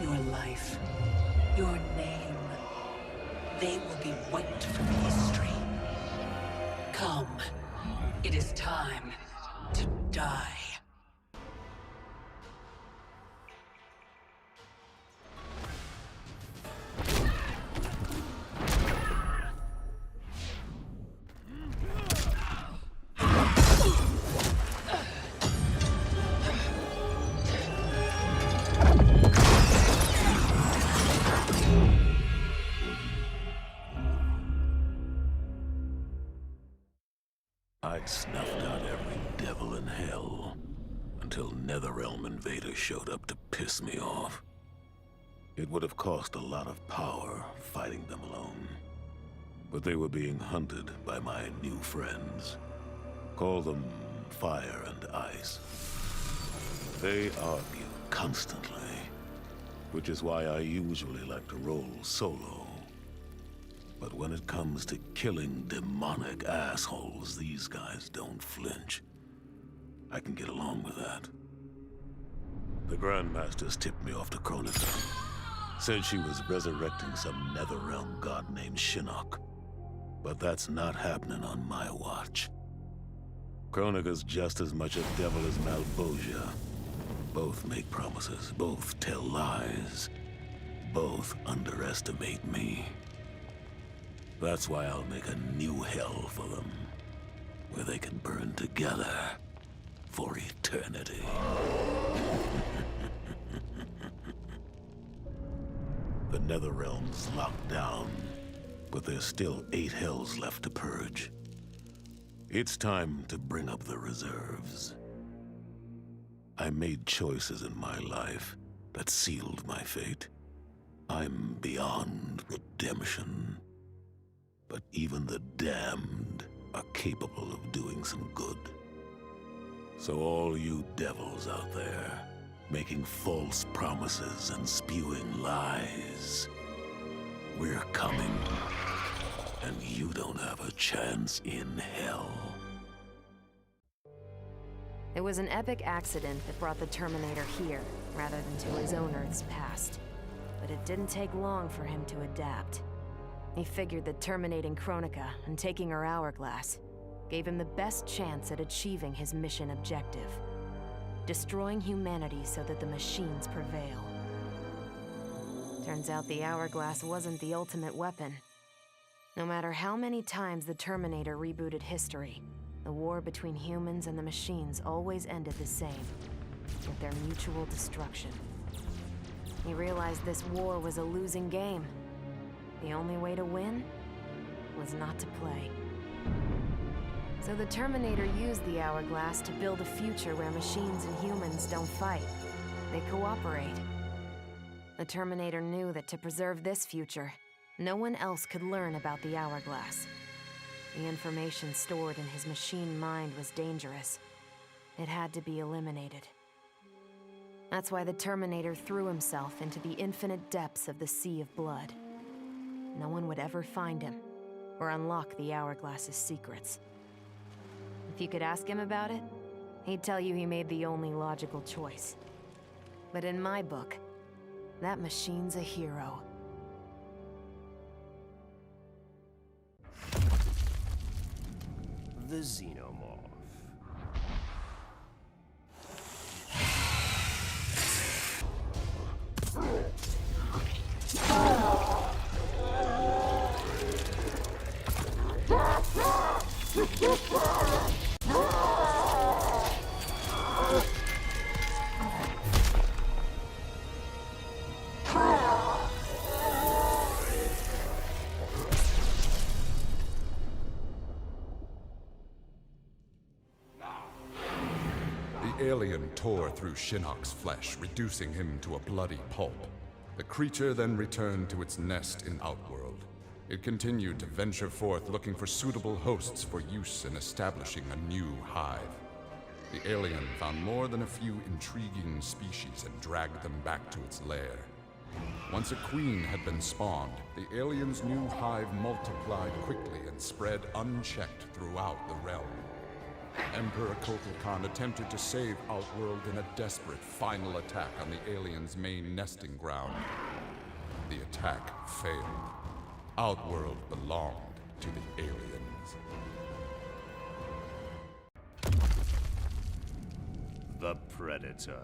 Your life, your name, they will be wiped from history. Come, it is time to die. I'd snuffed out every devil in hell until Netherrealm invaders showed up to piss me off. It would have cost a lot of power fighting them alone. But they were being hunted by my new friends. Call them Fire and Ice. They argue constantly, which is why I usually like to roll solo. But when it comes to killing demonic assholes, these guys don't flinch. I can get along with that. The Grandmasters tipped me off to Kronika. Said she was resurrecting some Netherrealm god named Shinnok. But that's not happening on my watch. Kronika's just as much a devil as Malbosia. Both make promises, both tell lies. Both underestimate me. That's why I'll make a new hell for them, where they can burn together for eternity. The Netherrealm's locked down, but there's still 8 hells left to purge. It's time to bring up the reserves. I made choices in my life that sealed my fate. I'm beyond redemption. But even the damned are capable of doing some good. So all you devils out there, making false promises and spewing lies, we're coming, and you don't have a chance in hell. It was an epic accident that brought the Terminator here, rather than to his own Earth's past. But it didn't take long for him to adapt. He figured that terminating Kronika and taking her hourglass gave him the best chance at achieving his mission objective: destroying humanity so that the machines prevail. Turns out the hourglass wasn't the ultimate weapon. No matter how many times the Terminator rebooted history, the war between humans and the machines always ended the same, with their mutual destruction. He realized this war was a losing game. The only way to win was not to play. So the Terminator used the hourglass to build a future where machines and humans don't fight. They cooperate. The Terminator knew that to preserve this future, no one else could learn about the hourglass. The information stored in his machine mind was dangerous. It had to be eliminated. That's why the Terminator threw himself into the infinite depths of the Sea of Blood. No one would ever find him, or unlock the hourglass's secrets. If you could ask him about it, he'd tell you he made the only logical choice. But in my book, that machine's a hero. The Xenomorph. The alien tore through Shinnok's flesh, reducing him to a bloody pulp. The creature then returned to its nest in Outworld. It continued to venture forth looking for suitable hosts for use in establishing a new hive. The alien found more than a few intriguing species and dragged them back to its lair. Once a queen had been spawned, the alien's new hive multiplied quickly and spread unchecked throughout the realm. Emperor Khan attempted to save Outworld in a desperate final attack on the aliens' main nesting ground. The attack failed. Outworld belonged to the aliens. The Predator.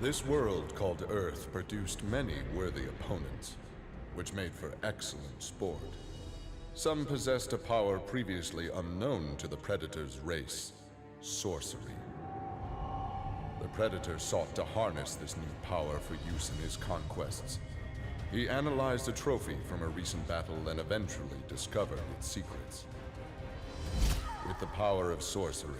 This world called Earth produced many worthy opponents, which made for excellent sport. Some possessed a power previously unknown to the Predator's race, sorcery. The Predator sought to harness this new power for use in his conquests. He analyzed a trophy from a recent battle and eventually discovered its secrets. With the power of sorcery,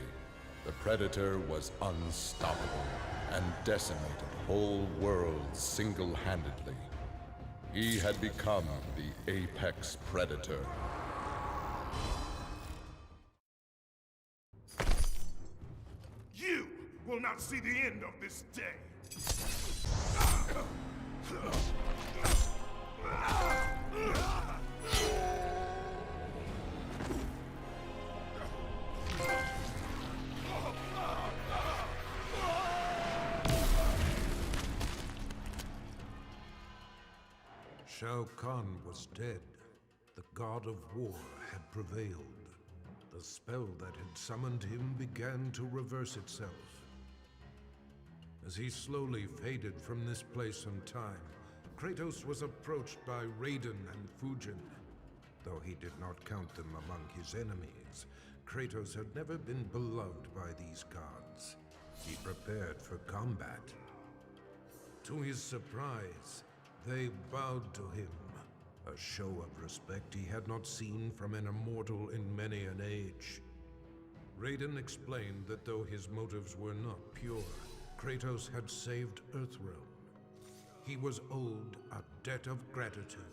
the Predator was unstoppable and decimated whole worlds single-handedly. He had become the apex predator. You will not see the end of this day. Shao Kahn was dead. The god of war had prevailed. The spell that had summoned him began to reverse itself. As he slowly faded from this place and time, Kratos was approached by Raiden and Fujin. Though he did not count them among his enemies, Kratos had never been beloved by these gods. He prepared for combat. To his surprise, they bowed to him, a show of respect he had not seen from an immortal in many an age. Raiden explained that though his motives were not pure, Kratos had saved Earthrealm. He was owed a debt of gratitude.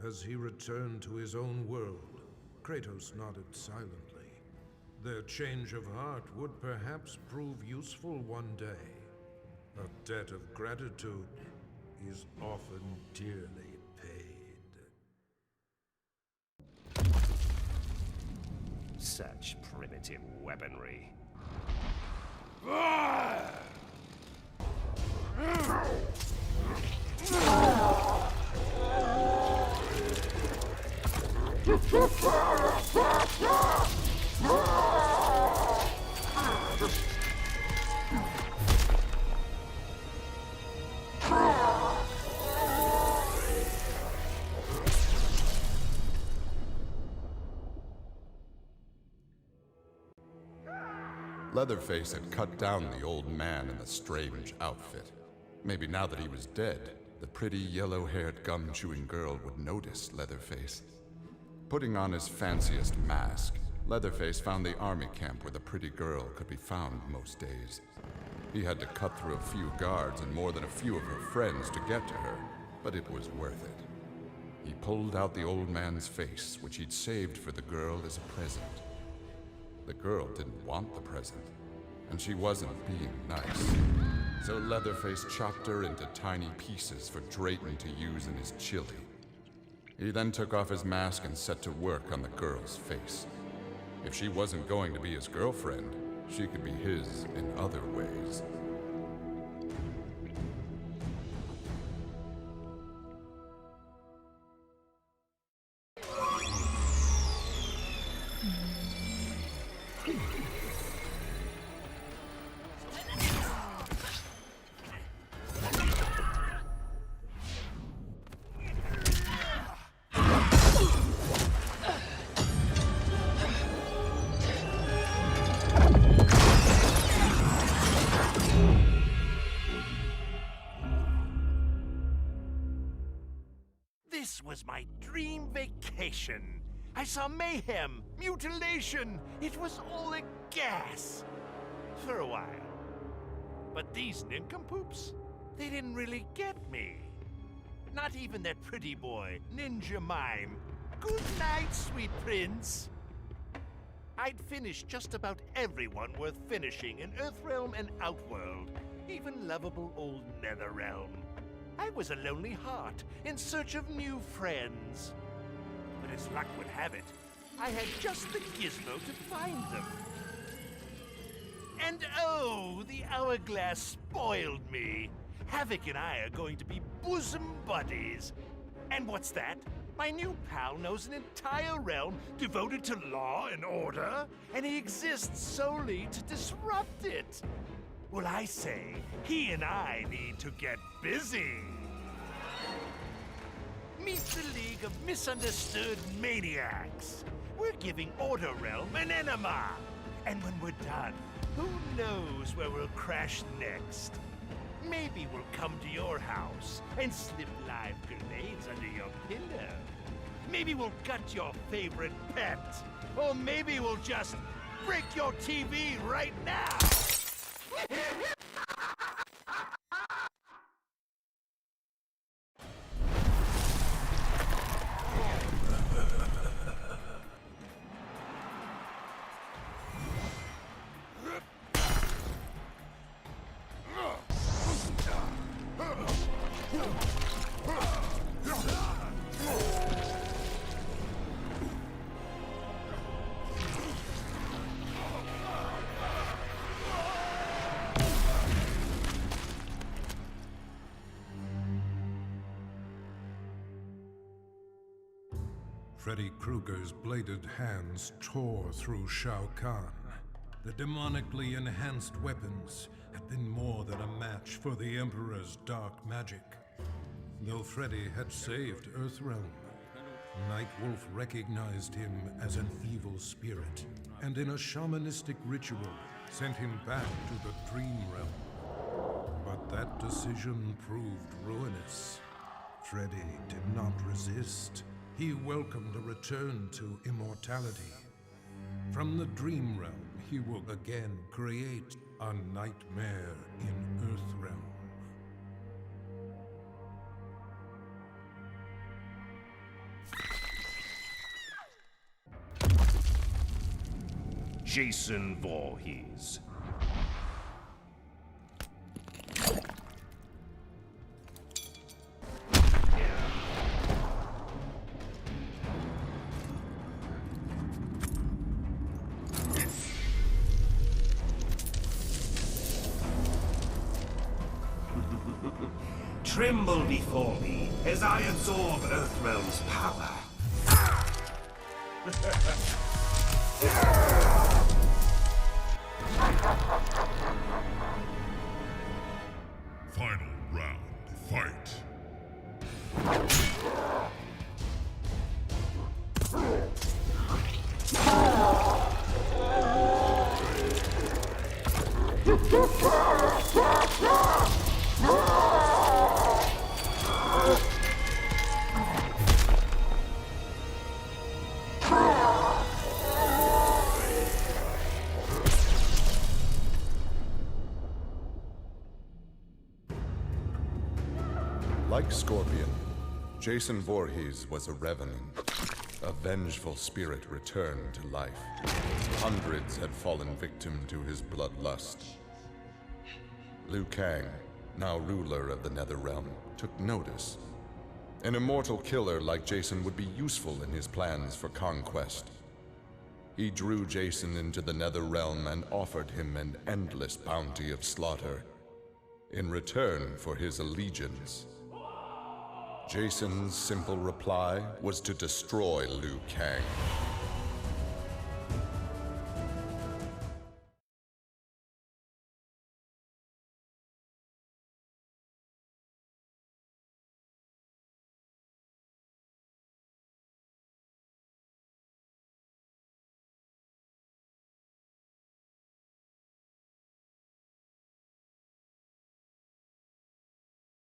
As he returned to his own world, Kratos nodded silently. Their change of heart would perhaps prove useful one day. A debt of gratitude is often dearly paid. Such primitive weaponry. Leatherface had cut down the old man in the strange outfit. Maybe now that he was dead, the pretty yellow-haired gum-chewing girl would notice Leatherface. Putting on his fanciest mask, Leatherface found the army camp where the pretty girl could be found most days. He had to cut through a few guards and more than a few of her friends to get to her, but it was worth it. He pulled out the old man's face, which he'd saved for the girl as a present. The girl didn't want the present, and she wasn't being nice. So Leatherface chopped her into tiny pieces for Drayton to use in his chili. He then took off his mask and set to work on the girl's face. If she wasn't going to be his girlfriend, she could be his in other ways. This was my dream vacation. I saw mayhem, mutilation. It was all a gas. For a while. But these nincompoops, they didn't really get me. Not even that pretty boy, Ninja Mime. Good night, sweet prince. I'd finished just about everyone worth finishing in Earthrealm and Outworld, even lovable old Netherrealm. I was a lonely heart in search of new friends. But as luck would have it, I had just the gizmo to find them. And oh, the hourglass spoiled me. Havoc and I are going to be bosom buddies. And what's that? My new pal knows an entire realm devoted to law and order, and he exists solely to disrupt it. Well, I say, he and I need to get busy. Meet the League of Misunderstood Maniacs. We're giving Order Realm an enema. And when we're done, who knows where we'll crash next? Maybe we'll come to your house and slip live grenades under your pillow. Maybe we'll gut your favorite pet. Or maybe we'll just break your TV right now. Freddy Krueger's bladed hands tore through Shao Kahn. The demonically enhanced weapons had been more than a match for the Emperor's dark magic. Though Freddy had saved Earthrealm, Nightwolf recognized him as an evil spirit, and in a shamanistic ritual, sent him back to the Dream Realm. But that decision proved ruinous. Freddy did not resist. He welcomed a return to immortality. From the Dream Realm, he will again create a nightmare in Earthrealm. Jason Voorhees. Tremble before me as I absorb Earthrealm's power. Final round, fight. Like Scorpion, Jason Voorhees was a revenant. A vengeful spirit returned to life. Hundreds had fallen victim to his bloodlust. Liu Kang, now ruler of the Netherrealm, took notice. An immortal killer like Jason would be useful in his plans for conquest. He drew Jason into the Netherrealm and offered him an endless bounty of slaughter in return for his allegiance. Jason's simple reply was to destroy Liu Kang.